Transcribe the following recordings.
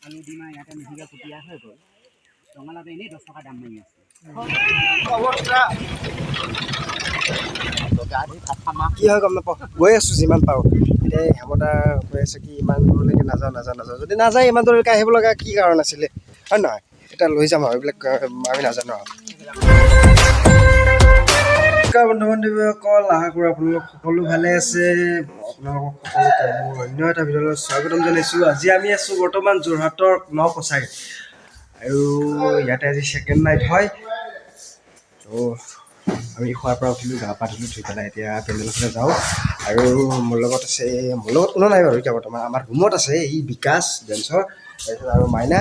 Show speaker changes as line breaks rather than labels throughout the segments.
আলু ডিমা ইয়াতে মিহিকে কুটিয়া হৈ গ'ল ৰঙালাওটো এনেই 10 টকা দাম মাৰি আছে
কি হয় গম নাপাওঁ গৈ আছোঁ যিমান পাৰোঁ এতিয়া হেমতা কৈ আছে কি ইমান দূৰলৈকে নাযাওঁ যদি নাযায় ইমান দূৰলৈকে আহিব লগা কি কাৰণ আছিলে হয় নহয় এতিয়া লৈ যাম আৰু এইবিলাক আমি নাজানো আৰু বন্ধু বান্ধৱীসকল আশা কৰোঁ আপোনালোক সকলো ভালে আছে আপোনালোকক সকলোকে মোৰ অন্য এটা ভিডিঅ'লৈ স্বাগতম জনাইছোঁ আজি আমি আছোঁ বৰ্তমান যোৰহাটৰ নকছাৰী আৰু ইয়াতে আজি ছেকেণ্ড নাইট হয় ত' আমি খোৱাৰ পৰা উঠিলোঁ গা পা ধুলোঁ ধুই পেলাই এতিয়া পেণ্ডেলখনে যাওঁ আৰু মোৰ লগত কোনো নাই বাৰু এতিয়া বৰ্তমান আমাৰ ৰুমত আছে এই বিকাশ ডেন্সৰ তাৰপিছত আৰু মাইনা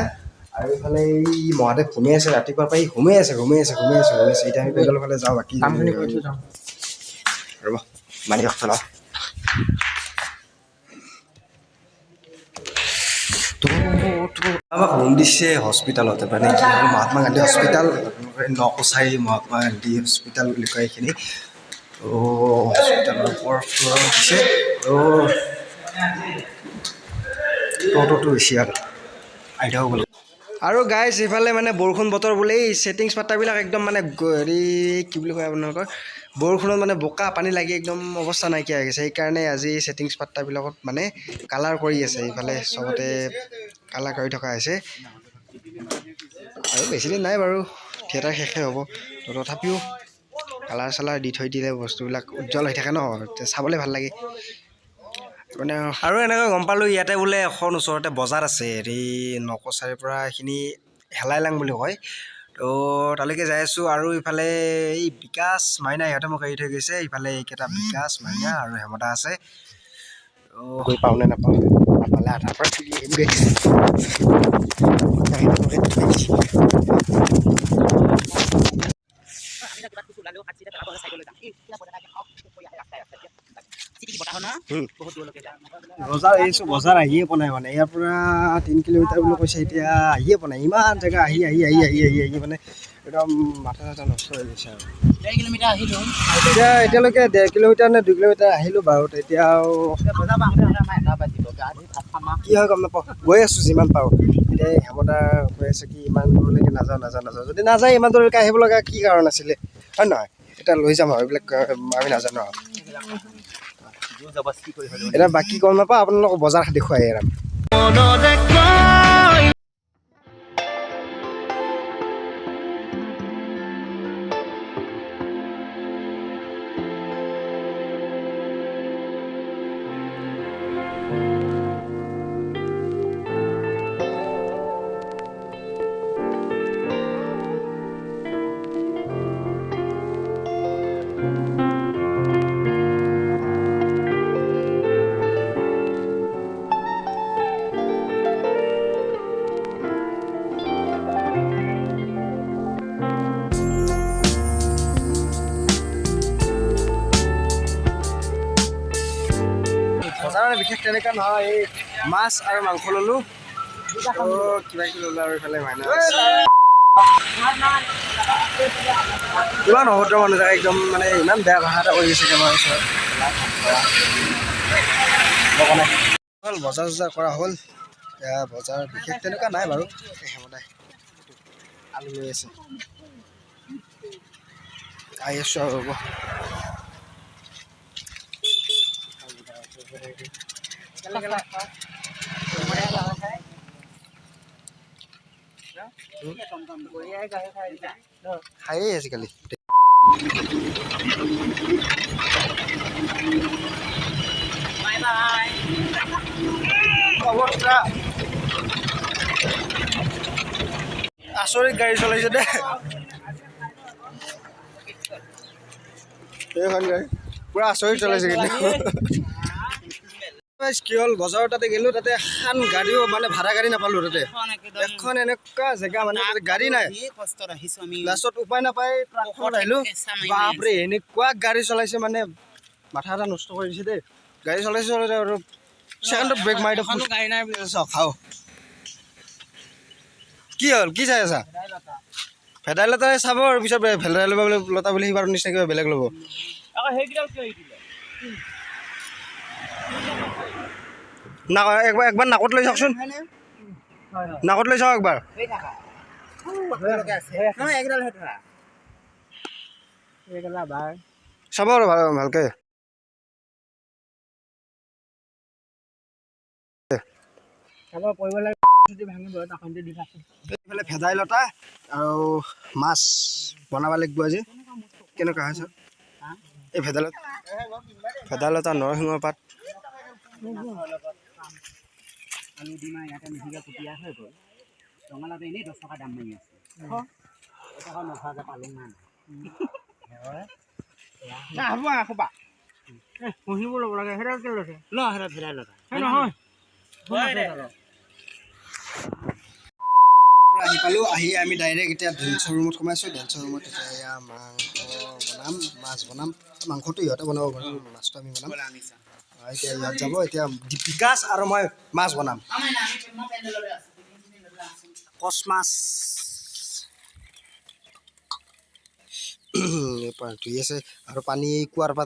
আৰু এইফালে এই মহাদেৱ ঘুমাই আছে ৰাতিপুৱাৰ পৰা ঘুমাই আছে এতিয়া আমি পেণ্ডেলৰ ফালে যাওঁ বাকী কামখিনি কৰি থৈ যাওঁ ৰ'ব মানি চলাওঁ আমাক ৰুম দিছে হস্পিটেলতে মানে কি হ'ল মহাত্মা গান্ধী হস্পিটেল নকছাৰী মহাত্মা গান্ধী হস্পিটেল বুলি কয় এইখিনি ত' হস্পিটেলৰ ওপৰ ফ্ল'ৰত দিছে ত' বেছি আৰু আইডিয়াও বোলে আৰু গাইজ এইফালে মানে বৰষুণ বতৰ বোলে এই ছেটিংছ পাত্তাবিলাক একদম মানে হেৰি কি বুলি কয় আপোনালোকৰ বৰষুণত মানে বোকা পানী লাগি একদম অৱস্থা নাইকিয়া হৈ গৈছে সেইকাৰণে আজি ছেটিংছ পাত্তাবিলাকত মানে কালাৰ কৰি আছে এইফালে চবতে কালাৰ কৰি থকা হৈছে আৰু বেছিদিন নাই বাৰু থিয়েটাৰ শেষে হ'ব তো তথাপিও কালাৰ চালাৰ দি থৈ দিলে বস্তুবিলাক উজ্জ্বল হৈ থাকে ন চাবলৈ ভাল লাগে মানে আৰু এনেকৈ গম পালোঁ ইয়াতে বোলে এখন ওচৰতে বজাৰ আছে হেৰি নকছাৰীৰ পৰা এইখিনি হেলাইলাং বুলি কয় তো তালৈকে যাই আছোঁ আৰু ইফালে এই বিকাশ মাইনা ইহঁতে মোক এৰি থৈ গৈছে ইফালে এইকেইটা বিকাশ মাইনা আৰু হেমতা আছে গৈ পাওঁ নে নাপাওঁ নাপালে আধাৰ পৰা ফুলি আহিমগৈ বজাৰ আহিয়ে পোৱা নাই মানে ইয়াৰ পৰা 3 কিলোমিটাৰ বুলি কৈছে এতিয়া আহিয়ে পোৱা নাই ইমান জেগা আহি মানে একদম মাথা চাথা নষ্ট হৈ গৈছে আৰু এতিয়ালৈকে 1.5 কিলোমিটাৰ নে 2 কিলোমিটাৰ আহিলোঁ বাৰু তেতিয়া কি হয় গম নাপাওঁ গৈ আছোঁ যিমান পাৰোঁ এতিয়া হেমতা কৈ আছে কি ইমান দূৰলৈকে নাযাওঁ যদি নাযায় ইমান দূৰলৈকে আহিব লগা কি কাৰণ আছিলে হয় নহয় এতিয়া লৈ যাম আৰু এইবিলাক আমি নাজানো আৰু এতিয়া বাকী গম নাপাওঁ আপোনালোকক বজাৰ দেখুৱাই এৰাম বজাৰ বিশেষ তেনেকুৱা নহয় এই মাছ আৰু মাংস ল'লোঁ কিবা কিবি ল'লোঁ আৰু এইফালে মাইনা ইমান অভদ্ৰ মানুহ থাকে একদম মানে ইমান বেয়া ভাষা এটা কৰি আছে আমাৰ ওচৰত হ'ল বজাৰ চজাৰ কৰা হ'ল এতিয়া বজাৰ বিশেষ তেনেকুৱা নাই বাৰু হেমতাই আলু লৈ আছে আহি আছোঁ আৰু ৰ'ব খায়েই আজিকালি আচৰিত গাড়ী চলাইছে দে এইখন গাড়ী পুৰা আচৰিত চলাইছে কিন্তু কি হ'ল বজাৰৰ তাতে গ'লোঁ তাতে এখন গাড়ীও মানে ভাড়া গাড়ী নাপালোঁ তাতে এখন এনেকুৱা জেগা মানে গাড়ী নাই লাষ্টত উপায় নাপায় ট্ৰাকখনত আহিলোঁ বাপৰে এনেকুৱা গাড়ী চলাইছে মানে মাথা এটা নষ্ট কৰি দিছে দেই গাড়ী চলাইছে আৰু ছেকেণ্ডত ব্ৰেক মাৰি দিওঁ গাড়ী নাই বুলি খাওঁ কি হ'ল কি চাই আছা ভেদাইলতাই চাব আৰু পিছত ভেদাইলতা বুলি সিবাৰ নিচিনা কিবা বেলেগ ল'ব না একবাৰ নাকত লৈ চাওকচোন নাকত লৈ চাওক একবাৰ চাব আৰু ভালকে এইফালে ভেদাইলতা আৰু মাছ বনাব লাগিব আজি কেনেকুৱা হৈছে এই ভেদাইলতা নৰসিংহৰ পাত
আলু ডিমা ইয়াতে মিহিকে কুটিয়া হৈ গ'ল ৰঙালাওটো এনেই 10 টকা দাম মাৰি আছে এটা নভাগে পালো না না হ'ব আখবা মহিব ল'ব লাগে হেৰা কি লৈছে ল হেৰা ভেদাইলতা নহয়
আহি পালোঁ আহি আমি ডাইৰেক্ট এতিয়া ডেন্সৰ ৰুমত সোমাইছোঁ ডেন্সৰ ৰুমত এতিয়া এয়া মাংস বনাম মাছ বনাম মাংসটো ইহঁতে বনাব বাৰু মাছটো আমি বনাম এতিয়া ইয়াত যাব এতিয়া বিকাশ আৰু মই মাছ বনাম কচ মাছ ধুই আছে আৰু পানী কুঁৱাৰ পৰা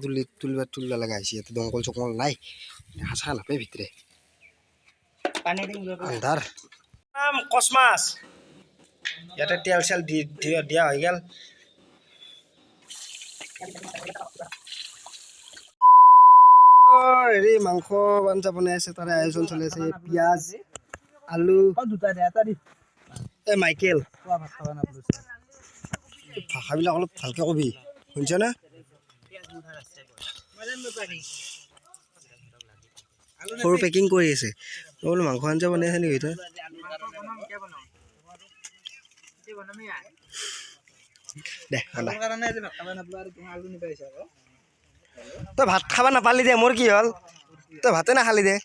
তুলিব লগা হৈছে ইয়াতে দমকল চকল নাই হাঁচা নাপায় ভিতৰে আন্ধাৰ কচ মাছ ইয়াতে তেল চেল দিয়া হৈ গ'ল হেৰি মাংস আঞ্জা বনাই আছে তাৰে আয়োজন চলি আছে পিঁয়াজ আলু এই মাইকেল ভাষাবিলাক অলপ ভালকৈ কবি শুনিছনে সৰু পেকিং কৰি আছে মই বোলো মাংস আঞ্জা বনাই আছে নেকি তই দে তই ভাত খাব নাপালি দে মোৰ কি হ'ল তই ভাতে নাখালি দে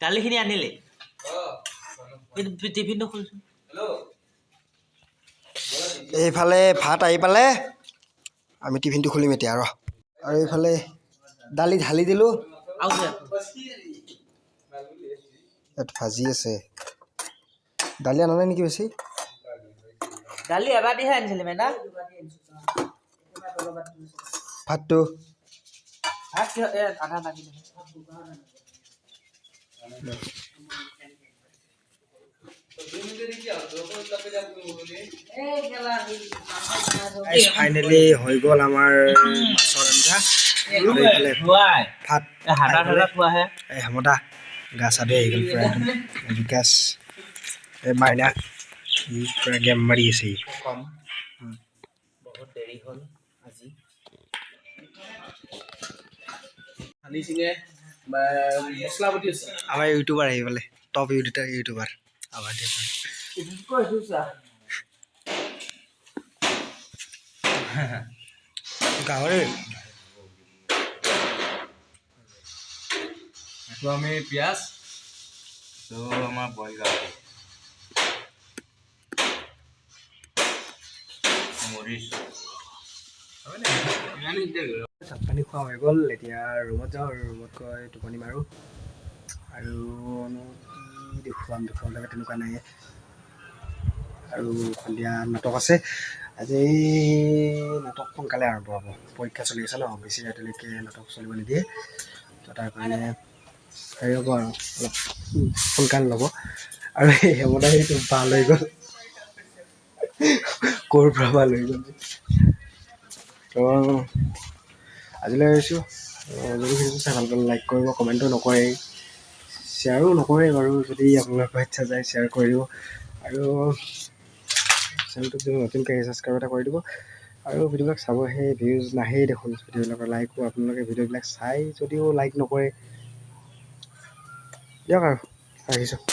দালিখিনি আনিলে টিফিনটো খুলছো
এইফালে ভাত আহি পালে আমি টিফিনটো খুলিম এতিয়া আৰু এইফালে দালি ঢালি দিলোঁ ইয়াত ভাজি আছে দালি আনা নাই নেকি বেছি
দালি এবাটিহে আনিছিলে মেনা
ভাতটো
ভাত আধা লাগিলে
ফাইনেলি হৈ গ'ল আমাৰ মাছৰ আঞ্জা ভাত এই হেমতা গা চা ধুই আহি গ'ল পুৰা একদম বিকাশ এই মাইনা পুৰা গেম মাৰি আছে
বহুত দেৰি হ'ল আজি
আমাৰ ইউটিউবাৰ আহি পালে টপ ইউটিউবাৰ আমাৰ গাহৰি
এইটো আমি পিঁয়াজ এইটো আমাৰ বইল গাহৰি মৰিচ
ভাত পানী খোৱা হৈ গ'ল এতিয়া ৰুমত যাওঁ আৰু ৰুমত গৈ টোপনি মাৰোঁ আৰু কি দেখুৱাম লাগে তেনেকুৱা নাই আৰু সন্ধিয়া নাটক আছে আজি নাটক সোনকালে আৰম্ভ হ'ব পৰীক্ষা চলি আছে ন বেছি ৰাতিলৈকে নাটক চলিব নিদিয়ে তো তাৰ কাৰণে হেৰি হ'ব আৰু অলপ সোনকালে ল'ব আৰু এই হেমতা সেইটো ভাল হৈ গ'ল ক'ৰ পৰা ভাল হৈ গ'ল তো আজিলৈ আহিছোঁ যদি ভিডিঅ'টো চাই ভাল পালে লাইক কৰিব কমেণ্টো নকৰে শ্বেয়াৰো নকৰে বাৰু যদি আপোনালোকৰ ইচ্ছা যায় শ্বেয়াৰ কৰি দিব আৰু চেনেলটোক যদি নতুনকৈ ছাবস্ক্ৰাইব এটা কৰি দিব আৰু ভিডিঅ'বিলাক চাব সেই ভিউজ নাহেই দেখোন ভিডিঅ'বিলাকৰ লাইকো আপোনালোকে ভিডিঅ'বিলাক চাই যদিও লাইক নকৰে দিয়ক আৰু ৰাখিছোঁ